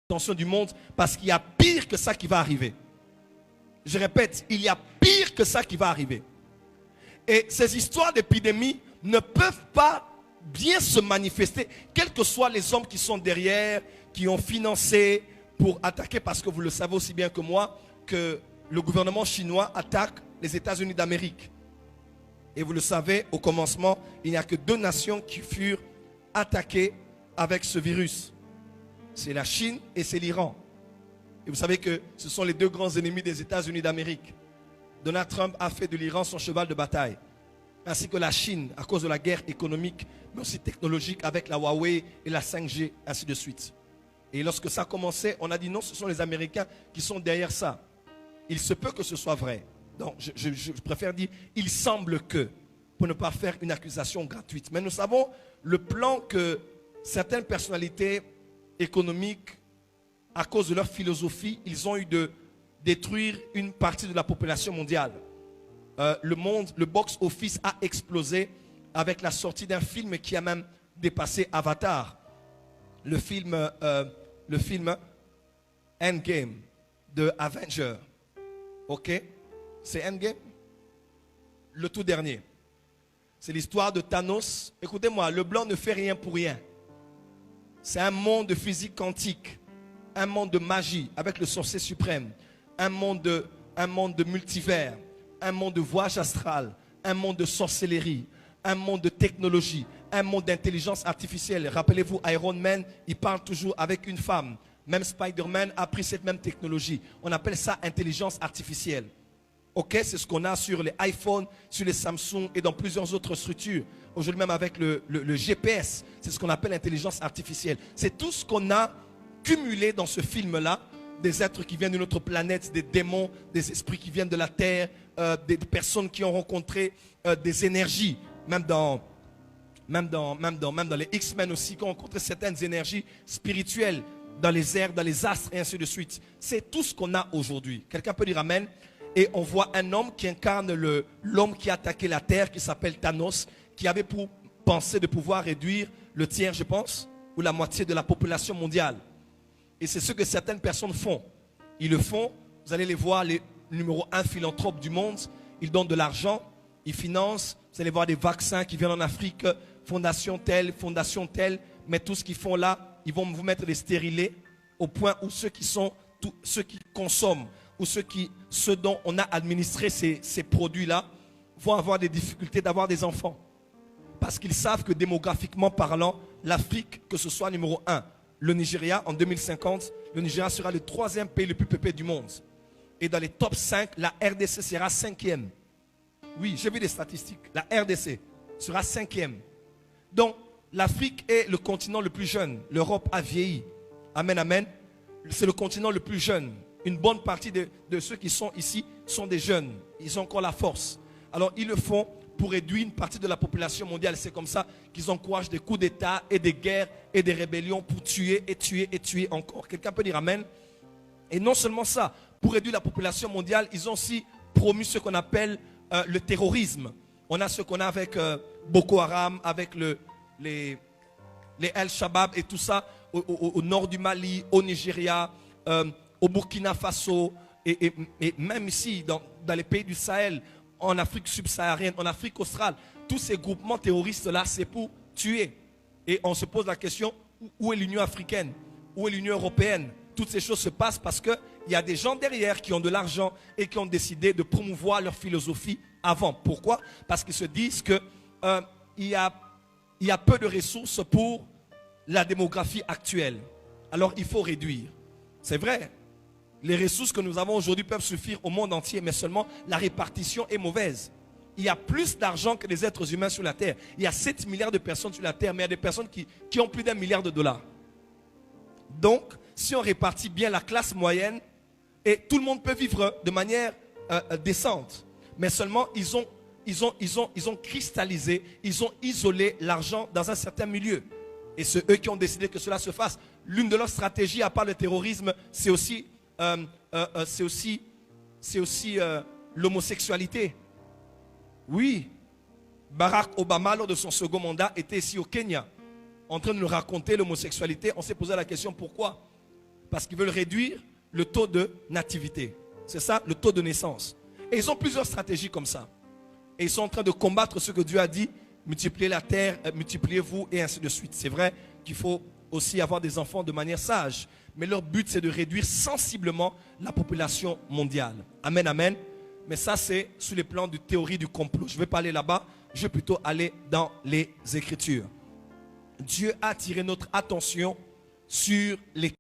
l'attention du monde parce qu'il y a pire que ça qui va arriver. Je répète, il y a pire que ça qui va arriver. Et ces histoires d'épidémie ne peuvent pas bien se manifester, quels que soient les hommes qui sont derrière, qui ont financé pour attaquer, parce que vous le savez aussi bien que moi, que le gouvernement chinois attaque les États-Unis d'Amérique. Et vous le savez, au commencement, il n'y a que 2 nations qui furent attaquées avec ce virus. C'est la Chine et c'est l'Iran. Et vous savez que ce sont les 2 grands ennemis des États-Unis d'Amérique. Donald Trump a fait de l'Iran son cheval de bataille. Ainsi que la Chine, à cause de la guerre économique, mais aussi technologique avec la Huawei et la 5G, ainsi de suite. Et lorsque ça commençait, on a dit non, ce sont les Américains qui sont derrière ça. Il se peut que ce soit vrai. Donc, je préfère dire, il semble que, pour ne pas faire une accusation gratuite. Mais nous savons le plan que certaines personnalités économiques, à cause de leur philosophie, ils ont eu de détruire une partie de la population mondiale. Le box-office a explosé avec la sortie d'un film qui a même dépassé Avatar. Le film Endgame de Avengers. Ok? C'est Endgame? Le tout dernier. C'est l'histoire de Thanos. Écoutez-moi, le blanc ne fait rien pour rien. C'est un monde de physique quantique. Un monde de magie avec le sorcier suprême. Un monde de multivers. Un monde de voyage astral. Un monde de sorcellerie. Un monde de technologie. Un monde d'intelligence artificielle. Rappelez-vous, Iron Man, il parle toujours avec une femme. Même Spider-Man a pris cette même technologie. On appelle ça intelligence artificielle. Ok, c'est ce qu'on a sur les iPhones, sur les Samsung et dans plusieurs autres structures. Aujourd'hui même avec le GPS, c'est ce qu'on appelle l'intelligence artificielle. C'est tout ce qu'on a cumulé dans ce film-là. Des êtres qui viennent d'une autre planète, des démons, des esprits qui viennent de la terre, des personnes qui ont rencontré des énergies. Même dans les X-Men aussi, qui ont rencontré certaines énergies spirituelles dans les airs, dans les astres et ainsi de suite. C'est tout ce qu'on a aujourd'hui. Quelqu'un peut dire amen? Et on voit un homme qui incarne l'homme qui a attaqué la terre, qui s'appelle Thanos, qui avait pour penser de pouvoir réduire le tiers, je pense, ou la moitié de la population mondiale. Et c'est ce que certaines personnes font. Ils le font, vous allez les voir, les numéro 1 philanthropes du monde. Ils donnent de l'argent, ils financent. Vous allez voir des vaccins qui viennent en Afrique, fondation telle, mais tout ce qu'ils font là, ils vont vous mettre des stérilés au point où ceux qui consomment ou ceux dont on a administré ces produits-là vont avoir des difficultés d'avoir des enfants. Parce qu'ils savent que démographiquement parlant, l'Afrique, que ce soit numéro 1, le Nigeria en 2050, le Nigeria sera le 3e pays le plus peuplé du monde. Et dans les top 5, la RDC sera 5e. Oui, j'ai vu des statistiques. La RDC sera 5e. Donc, l'Afrique est le continent le plus jeune. L'Europe a vieilli. Amen, amen. C'est le continent le plus jeune. Une bonne partie de ceux qui sont ici sont des jeunes. Ils ont encore la force. Alors, ils le font pour réduire une partie de la population mondiale. C'est comme ça qu'ils encouragent des coups d'État et des guerres et des rébellions pour tuer et tuer et tuer encore. Quelqu'un peut dire amen? Et non seulement ça, pour réduire la population mondiale, ils ont aussi promu ce qu'on appelle le terrorisme. On a ce qu'on a avec Boko Haram, avec les Al-Shabaab et tout ça au nord du Mali, au Nigeria, au Burkina Faso et même ici dans les pays du Sahel, en Afrique subsaharienne, en Afrique australe. Tous ces groupements terroristes-là, c'est pour tuer. Et on se pose la question, où est l'Union africaine? Où est l'Union européenne? Toutes ces choses se passent parce qu'il y a des gens derrière qui ont de l'argent et qui ont décidé de promouvoir leur philosophie avant. Pourquoi? Parce qu'ils se disent qu'il y a peu de ressources pour la démographie actuelle. Alors il faut réduire. C'est vrai. Les ressources que nous avons aujourd'hui peuvent suffire au monde entier, mais seulement la répartition est mauvaise. Il y a plus d'argent que des êtres humains sur la terre. Il y a 7 milliards de personnes sur la terre, mais il y a des personnes qui ont plus d'1 milliard de dollars. Donc, si on répartit bien la classe moyenne, et tout le monde peut vivre de manière décente, mais seulement ils ont cristallisé, ils ont isolé l'argent dans un certain milieu. Et c'est eux qui ont décidé que cela se fasse. L'une de leurs stratégies, à part le terrorisme, c'est aussi l'homosexualité. Oui, Barack Obama, lors de son second mandat, était ici au Kenya, en train de nous raconter l'homosexualité. On s'est posé la question pourquoi. Parce qu'ils veulent réduire le taux de nativité. C'est ça, le taux de naissance. Et ils ont plusieurs stratégies comme ça. Et ils sont en train de combattre ce que Dieu a dit, multipliez la terre, multipliez-vous et ainsi de suite. C'est vrai qu'il faut aussi avoir des enfants de manière sage. Mais leur but, c'est de réduire sensiblement la population mondiale. Amen, amen. Mais ça, c'est sous les plans de théorie du complot. Je ne vais pas aller là-bas, je vais plutôt aller dans les Écritures. Dieu a attiré notre attention sur les